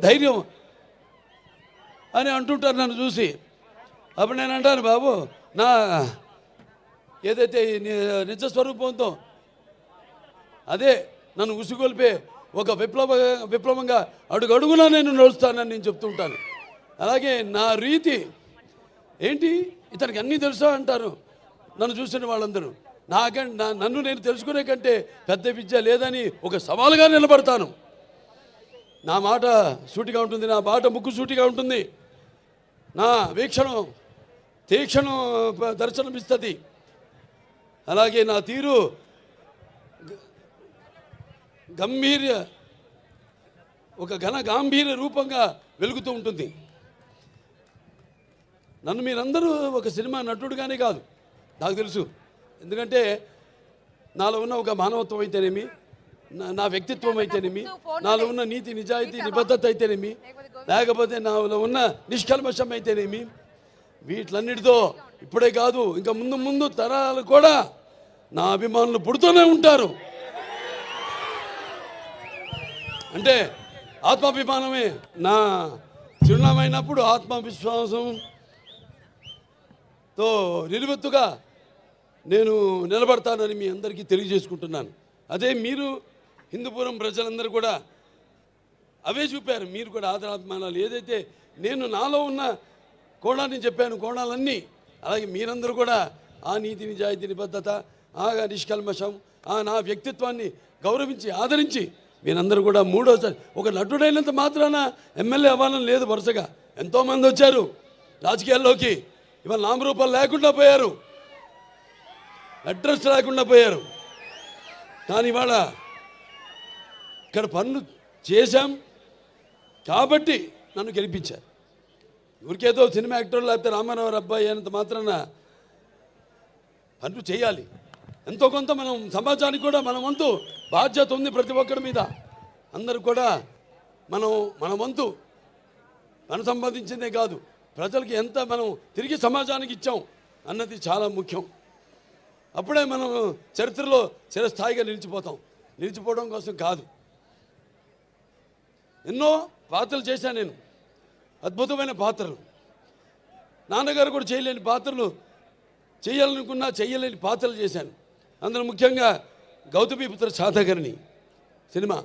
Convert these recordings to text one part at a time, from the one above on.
ధైర్యం అని అంటుంటారు నన్ను చూసి. అప్పుడు నేను అంటాను, బాబు నా ఏదైతే నిజ స్వరూపంతో అదే నన్ను ఉసిగొల్పే ఒక విప్లవంగా అడుగడుగునా నేను నడుస్తానని నేను చెప్తుంటాను. అలాగే నా రీతి ఏంటి, ఇతనికి అన్నీ తెలుసా అంటారు నన్ను చూసిన వాళ్ళందరూ. నన్ను నేను తెలుసుకునే కంటే పెద్ద విద్య లేదని ఒక సవాలుగా నిలబడతాను. నా మాట సూటిగా ఉంటుంది, నా బాట ముక్కు సూటిగా ఉంటుంది, నా వీక్షణం తీక్షణం దర్శనమిస్తుంది. అలాగే నా తీరు ఒక గాంభీర్య రూపంగా వెలుగుతూ ఉంటుంది. నన్ను మీరందరూ ఒక సినిమా నటుడుగానే కాదు నాకు తెలుసు. ఎందుకంటే నాలో ఉన్న ఒక మానవత్వం అయితేనేమి, నా వ్యక్తిత్వం అయితేనేమి, నాలో ఉన్న నీతి నిజాయితీ నిబద్ధత అయితేనేమి, లేకపోతే నాలో ఉన్న నిష్కల్మషం అయితేనేమి, వీటిలన్నిటితో ఇప్పుడే కాదు ఇంకా ముందు ముందు తరాలు కూడా నా అభిమానులు పుడుతూనే ఉంటారు. అంటే ఆత్మాభిమానమే నా చిరునామైనప్పుడు ఆత్మవిశ్వాసంతో నిలువెత్తుగా నేను నిలబడతానని మీ అందరికీ తెలియజేసుకుంటున్నాను. అదే మీరు హిందూపురం ప్రజలందరూ కూడా అవే చూపారు. మీరు కూడా ఆదరాభిమానాలు ఏదైతే నేను నాలో ఉన్న కోణాన్ని చెప్పాను, కోణాలన్నీ అలాగే మీరందరూ కూడా ఆ నీతి నిజాయితీ నిబద్ధత, ఆ నిష్కల్మషం, ఆ నా వ్యక్తిత్వాన్ని గౌరవించి ఆదరించి మీరందరూ కూడా మూడోసారి ఒక నటుడైనంత మాత్రాన ఎమ్మెల్యే అవ్వాలని లేదు. వరుసగా ఎంతోమంది వచ్చారు రాజకీయాల్లోకి, ఇవాళ నామరూపాలు లేకుండా పోయారు, అడ్రస్ లేకుండా పోయారు. కానీ ఇవాళ ఇక్కడ పనులు చేశాం కాబట్టి నన్ను గెలిపించారు. ఊరికేదో సినిమా యాక్టర్ లేకపోతే రామారావు అబ్బాయి అయినంత మాత్రాన పనులు చేయాలి. ఎంతో కొంత మనం సమాజానికి కూడా మన వంతు బాధ్యత ఉంది ప్రతి ఒక్కరి మీద. అందరూ కూడా మన వంతు మనం సంపాదించిందే కాదు, ప్రజలకి ఎంత మనం తిరిగి సమాజానికి ఇచ్చాం అన్నది చాలా ముఖ్యం. అప్పుడే మనం చరిత్రలో చిరస్థాయిగా నిలిచిపోవడం కోసం కాదు. ఎన్నో పాత్రలు చేశాను నేను, అద్భుతమైన పాత్రలు. నాన్నగారు కూడా చేయలేని పాత్రలు, చేయాలనుకున్నా చేయలేని పాత్రలు చేశాను. అందులో ముఖ్యంగా గౌతమిపుత్ర శాతకర్ణి సినిమా.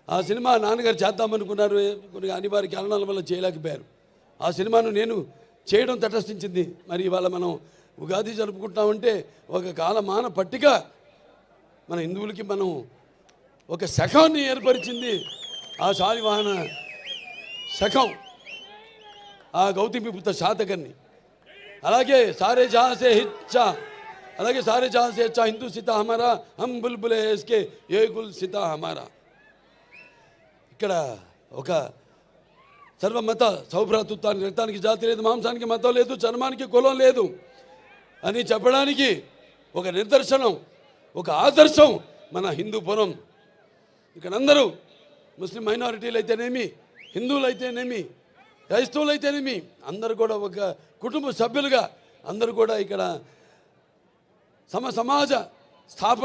ఆ సినిమా నాన్నగారు చేద్దామనుకున్నారు, కొన్ని అనివార్య కారణాల వల్ల చేయలేకపోయారు. ఆ సినిమాను నేను చేయడం తటస్థించింది. మరి ఇవాళ మనం ఉగాది జరుపుకుంటామంటే ఒక కాలమాన పట్టిక మన హిందువులకి మనం ఒక శకాన్ని ఏర్పరిచింది. ఆ శాలివాహన శకం ఆ గౌతమిపుత్ర శాతకర్ణి. అలాగే సారే జహాసే హిచ్చా, అలాగే సారే జహాసే హెచ్చా హిందూ సీతా హమారా, హమ్ బుల్బులే ఇస్కే ఏ గుల్ సీతా హమారా. ఇక్కడ ఒక సర్వమత సౌభ్రాతృత్వానికి, రక్తానికి జాతి లేదు, మాంసానికి మతం లేదు, చర్మానికి కులం లేదు అని చెప్పడానికి ఒక నిదర్శనం, ఒక ఆదర్శం మన హిందూపురం. ఇక్కడ అందరూ ముస్లిం మైనారిటీలు అయితేనేమి, హిందువులు అయితేనేమి, క్రైస్తవులు అయితేనేమి, అందరూ కూడా ఒక కుటుంబ సభ్యులుగా అందరూ కూడా ఇక్కడ సమాజ స్థాపన